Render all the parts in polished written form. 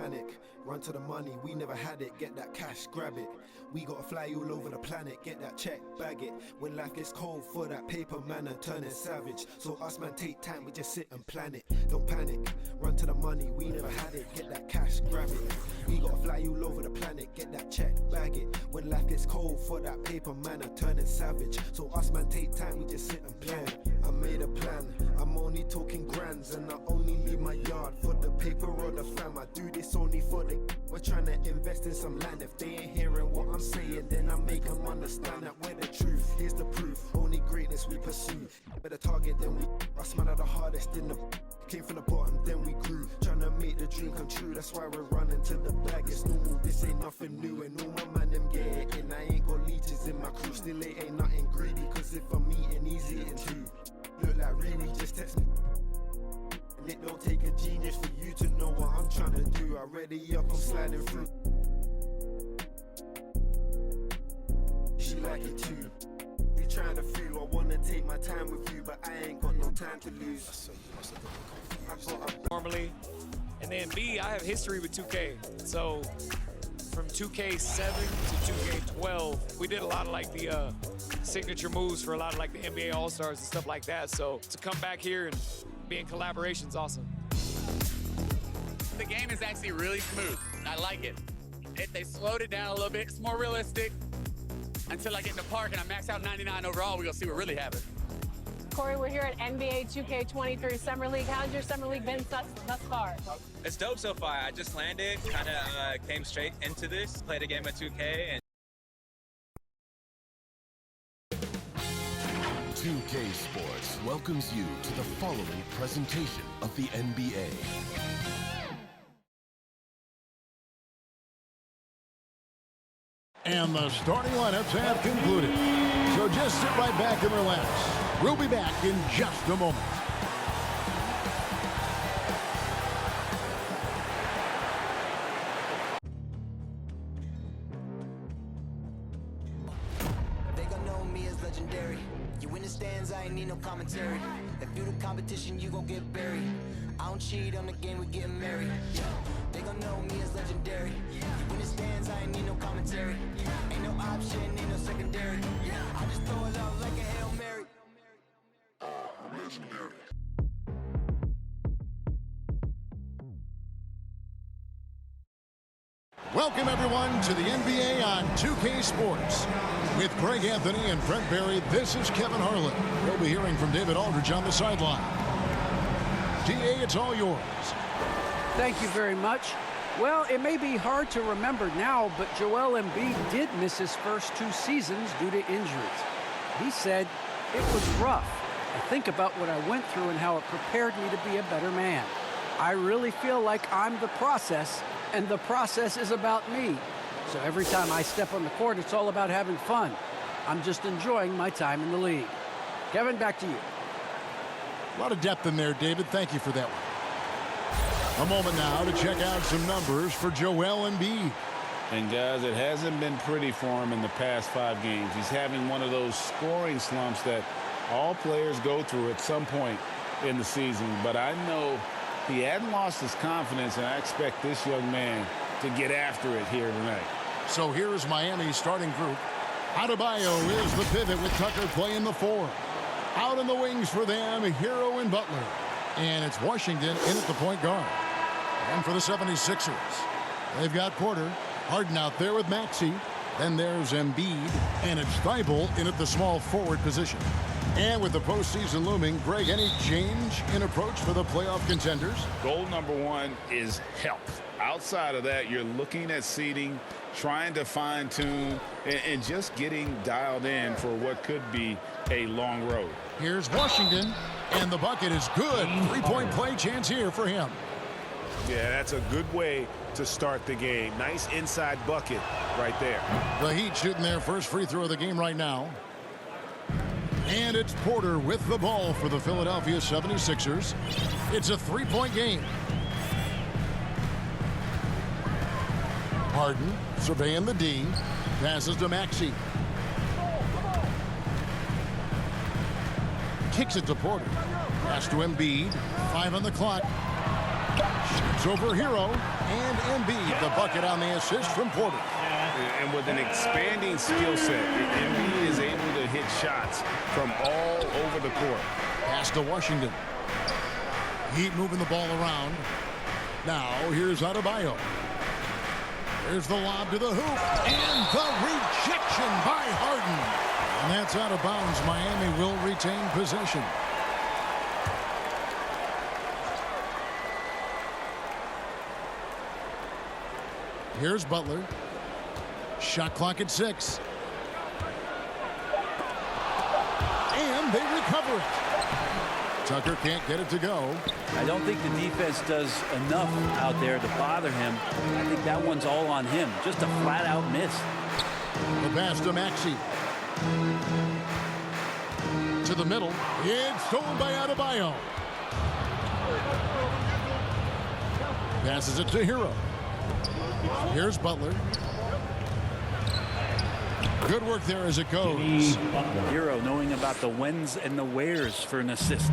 panic. Run to the money, we never had it. Get that cash, grab it. We gotta fly all over the planet. Get that check, bag it. When life gets cold for that paper man and turning savage. So us man take time, we just sit and plan it. Don't panic. Run to the money, we never had it. Get that cash, grab it. We gotta fly all over the planet. Get that check, bag it. When life gets cold for that paper man and turning savage. So us man take time, we just sit and plan. I made a plan. I'm only talking grands and I only leave my yard for the paper or the fam. I do this only for the. We're trying to invest in some land. If they ain't hearing what I'm saying, then I make them understand that we're the truth. Here's the proof. Only greatness we pursue. Better target than we. Us man are the hardest in the. Came from the bottom, then we grew. Trying to make the dream come true. That's why we're running to the bag. It's normal, this ain't nothing new. And all my man them get it in. I ain't got leeches in my crew. Still it ain't nothing greedy. Cause if I'm eating, easy eating too. Look like Riri, just text me. And it don't take a genius for you to know what I'm trying to do. I ready up, I'm sliding through. She like it too. We trying to feel, I wanna take my time with you, but I ain't got no time to lose. Normally, and then B, I have history with 2K. So from 2K7 to 2K12, we did a lot of like the signature moves for a lot of like the NBA All-Stars and stuff like that. So to come back here and be in collaboration is awesome. The game is actually really smooth. I like it. They slowed it down a little bit. It's more realistic. Until I get in the park and I max out 99 overall, we're gonna see what really happens. Corey, we're here at NBA 2K23 Summer League. How's your Summer League been thus far? It's dope so far. I just landed, kind of came straight into this, played a game of 2K. And 2K Sports welcomes you to the following presentation of the NBA. And the starting lineups have concluded. So just sit right back and relax. We'll be back in just a moment. They gon' know me as legendary. You in the stands, I ain't need no commentary. If you the competition, you gon' get buried. I don't cheat on the game, we getting married. They gon' know me as legendary. You in the stands, I ain't need no commentary. Ain't no option, ain't no secondary. I just throw it up like a Hail Mary. Legendary. Welcome everyone to the NBA on 2K Sports. With Greg Anthony and Brent Barry, this is Kevin Harlan. We'll be hearing from David Aldridge on the sideline. DA, it's all yours. Thank you very much. Well, it may be hard to remember now, but Joel Embiid did miss his first 2 seasons due to injuries. He said, "It was rough. I think about what I went through and how it prepared me to be a better man. I really feel like I'm the process, and the process is about me. So every time I step on the court, it's all about having fun. I'm just enjoying my time in the league." Kevin, back to you. A lot of depth in there, David. Thank you for that one. A moment now to check out some numbers for Joel Embiid. And guys, it hasn't been pretty for him in the past 5 games. He's having one of those scoring slumps that all players go through at some point in the season. But I know he hadn't lost his confidence, and I expect this young man to get after it here tonight. So here is Miami's starting group. Adebayo is the pivot with Tucker playing the 4. Out in the wings for them, Hero and Butler. And it's Washington in at the point guard. And for the 76ers, they've got Porter. Harden out there with Maxey. Then there's Embiid. And it's Thibault in at the small forward position. And with the postseason looming, Greg, any change in approach for the playoff contenders? Goal number 1 is health. Outside of that, you're looking at seeding, trying to fine-tune, and just getting dialed in for what could be a long road. Here's Washington, and the bucket is good. 3-point play chance here for him. Yeah, that's a good way to start the game. Nice inside bucket right there. The Heat shooting their first free throw of the game right now. And it's Porter with the ball for the Philadelphia 76ers. It's a 3-point game. Harden surveying the D. Passes to Maxey. Kicks it to Porter. Pass to Embiid. 5 on the clock. Shoots over Hero. And Embiid, the bucket on the assist from Porter. And with an expanding skill set, Embiid is able to hit shots from all over the court. Pass to Washington. Heat moving the ball around. Now here's Adebayo. There's the lob to the hoop. And the rejection by Harden. And that's out of bounds. Miami will retain possession. Here's Butler. Shot clock at 6. And they recover it. Tucker can't get it to go. I don't think the defense does enough out there to bother him. I think that one's all on him. Just a flat-out miss. The pass to Maxey. To the middle. It's stolen by Adebayo. Passes it to Hero. Here's Butler. Good work there as it goes. Hero knowing about the whens and the wheres for an assist.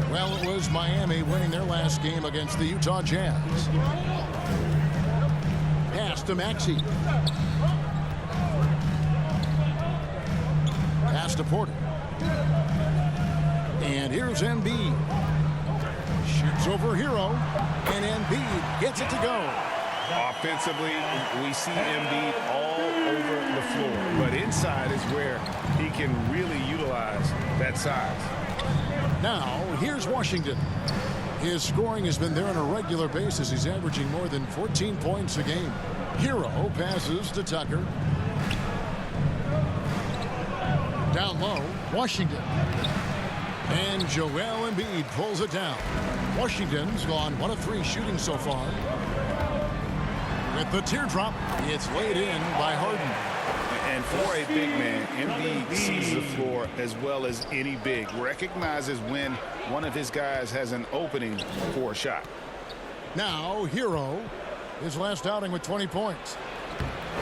Well, it was Miami winning their last game against the Utah Jazz. Pass to Maxey. Pass to Porter. And here's Embiid. Shoots over Hero. And Embiid gets it to go. Offensively, we see Embiid all over the floor. But inside is where he can really utilize that size. Now, here's Washington. His scoring has been there on a regular basis. He's averaging more than 14 points a game. Hero passes to Tucker. Down low, Washington. And Joel Embiid pulls it down. Washington's gone 1 of 3 shooting so far. With the teardrop, it's laid in by Harden. And for a big man, Embiid sees the floor as well as any big. Recognizes when one of his guys has an opening for a shot. Now, Hero, his last outing with 20 points.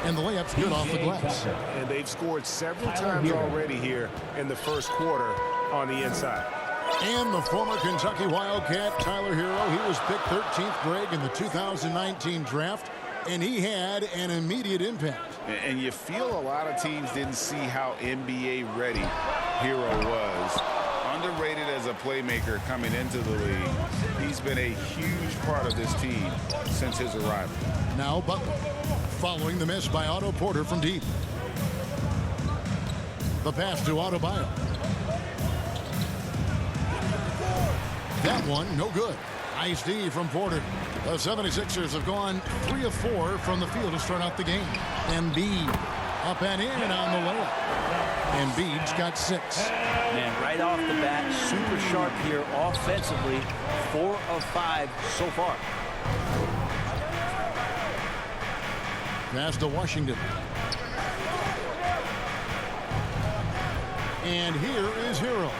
And the layup's good off the glass. And they've scored several times already here in the first quarter on the inside. And the former Kentucky Wildcat, Tyler Hero, he was picked 13th grade in the 2019 draft. And he had an immediate impact. And you feel a lot of teams didn't see how NBA ready Hero was. Underrated as a playmaker coming into the league. He's been a huge part of this team since his arrival. Now Butler, following the miss by Otto Porter from deep. The pass to Adebayo. That one, no good. Nice D from Porter. The 76ers have gone 3 of 4 from the field to start out the game. Embiid up and in on the layup. Embiid's got 6. Man, right off the bat, super sharp here offensively. 4 of 5 so far. Pass to Washington. And here is Hero.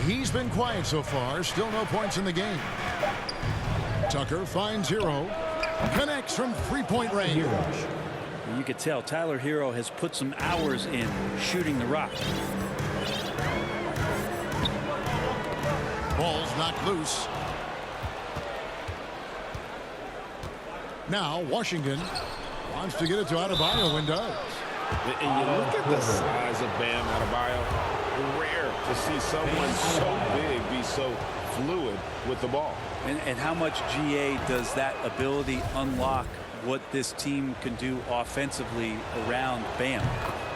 He's been quiet so far. Still no points in the game. Tucker finds Hero. Connects from 3-point range. You could tell Tyler Hero has put some hours in shooting the rock. Ball's knocked loose. Now Washington wants to get it to Adebayo and does. And you look at the size of Bam Adebayo. Rare to see someone so big be so fluid with the ball. And how much GA does that ability unlock what this team can do offensively around Bam?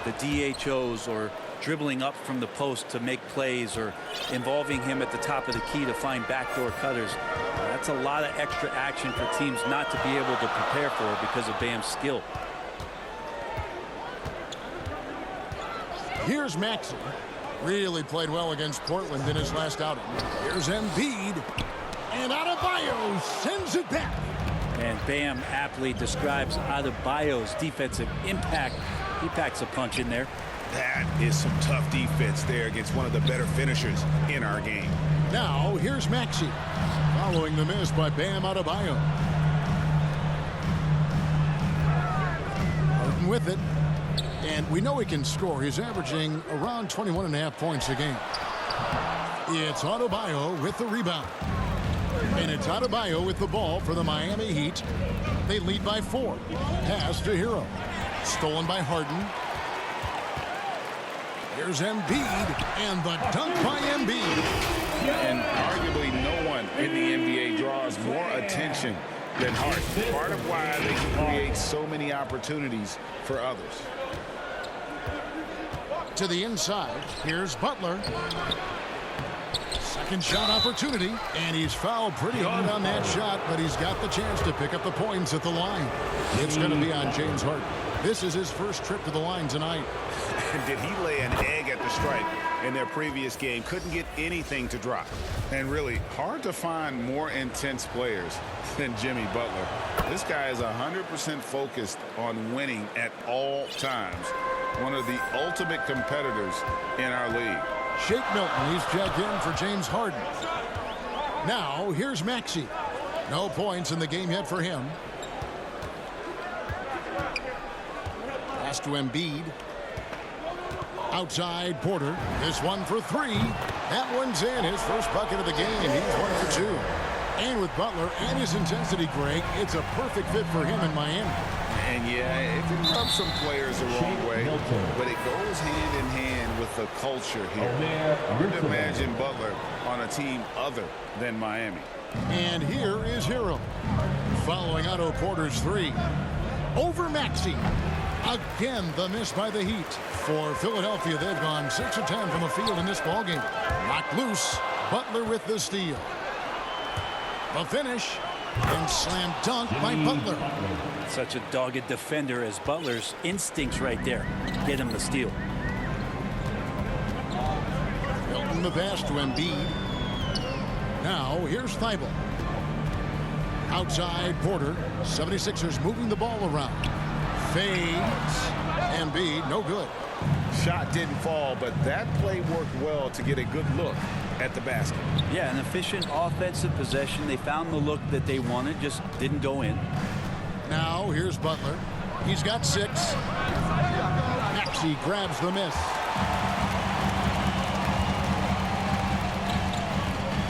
The DHOs or dribbling up from the post to make plays or involving him at the top of the key to find backdoor cutters. That's a lot of extra action for teams not to be able to prepare for because of Bam's skill. Here's Maxey. Really played well against Portland in his last outing. Here's Embiid. And Adebayo sends it back. And Bam aptly describes Adebayo's defensive impact. He packs a punch in there. That is some tough defense there against one of the better finishers in our game. Now, here's Maxey. Following the miss by Bam Adebayo. Harden with it. And we know he can score. He's averaging around 21.5 points a game. It's Adebayo with the rebound. And it's Adebayo with the ball for the Miami Heat. They lead by 4. Pass to Hero. Stolen by Harden. Here's Embiid, and the dunk by Embiid. And arguably no one in the NBA draws more attention than Harden. Part of why they can create so many opportunities for others. To the inside, here's Butler. Second shot opportunity, and he's fouled pretty hard on that shot, but he's got the chance to pick up the points at the line. It's going to be on James Harden. This is his first trip to the line tonight. Did he lay an egg at the stripe in their previous game? Couldn't get anything to drop. And really, hard to find more intense players than Jimmy Butler. This guy is 100% focused on winning at all times. One of the ultimate competitors in our league. Shake Milton, he's checked in for James Harden. Now, here's Maxey. No points in the game yet for him. Pass to Embiid. Outside Porter. This one for 3. That one's in. His first bucket of the game. He's 1 for 2. And with Butler and his intensity, Greg, it's a perfect fit for him in Miami. And yeah, it can rub some players the wrong way, but it goes hand in hand with the culture here. Hard to imagine Butler on a team other than Miami. And here is Hero. Following Otto Porter's 3. Over Maxey. Again, the miss by the Heat. For Philadelphia, they've gone 6 of 10 from the field in this ballgame. Knocked loose. Butler with the steal. The finish. And slam dunk by Butler. Such a dogged defender as Butler's instincts right there. Get him the steal. Milton the pass to Embiid. Now, here's Thibault. Outside Porter. 76ers moving the ball around. Fades. Embiid, no good. Shot didn't fall, but that play worked well to get a good look at the basket. Yeah, an efficient offensive possession. They found the look that they wanted, just didn't go in. Now, here's Butler. He's got 6. Maxey grabs the miss.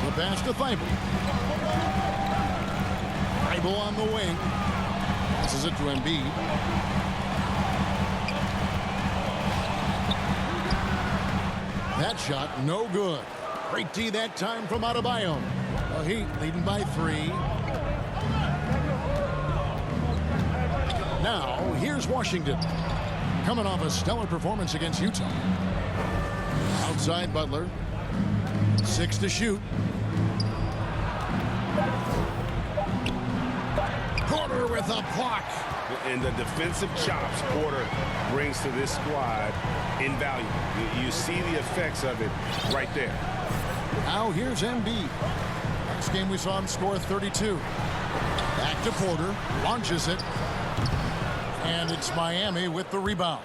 The pass to Thibault. Thibault on the wing. Passes it to Embiid. That shot, no good. Great D that time from Adebayo. The Heat leading by 3. Now, here's Washington. Coming off a stellar performance against Utah. Outside Butler. 6 to shoot. Porter with a block. And the defensive chops Porter brings to this squad invaluable. You see the effects of it right there. Now here's Embiid. Last game we saw him score 32. Back to Porter. Launches it. And it's Miami with the rebound.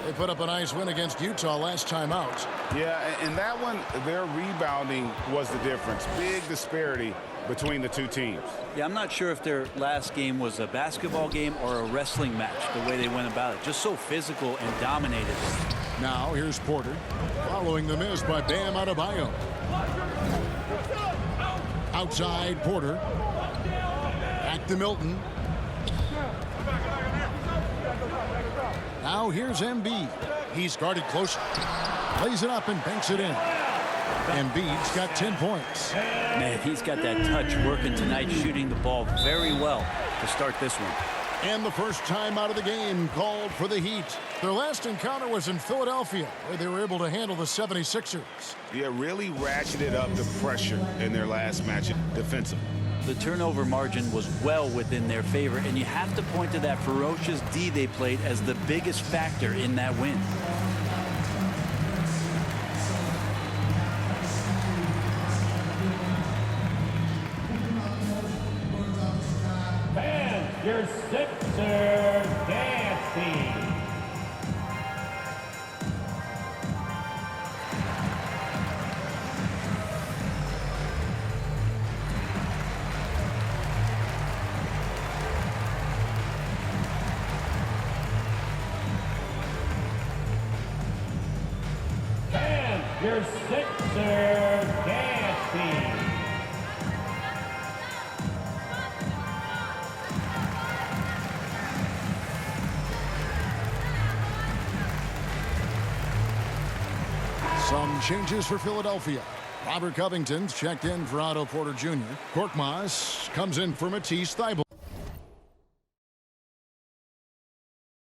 They put up a nice win against Utah last time out. Yeah, and that one, their rebounding was the difference. Big disparity between the two teams. Yeah, I'm not sure if their last game was a basketball game or a wrestling match, the way they went about it. Just so physical and dominated. Now here's Porter. Following the miss by Bam Adebayo. Outside Porter. Back to Milton. Now here's Embiid. He's guarded close. Lays it up and banks it in. Embiid's got 10 points. Man, he's got that touch working tonight, shooting the ball very well to start this one. And the first time out of the game called for the Heat. Their last encounter was in Philadelphia, where they were able to handle the 76ers. Yeah, really ratcheted up the pressure in their last match defensively. The turnover margin was well within their favor, and you have to point to that ferocious D they played as the biggest factor in that win. And your Sixers dancing. Your Sixers dancing. Some changes for Philadelphia. Robert Covington's checked in for Otto Porter Jr. Korkmaz comes in for Matisse Thybulle.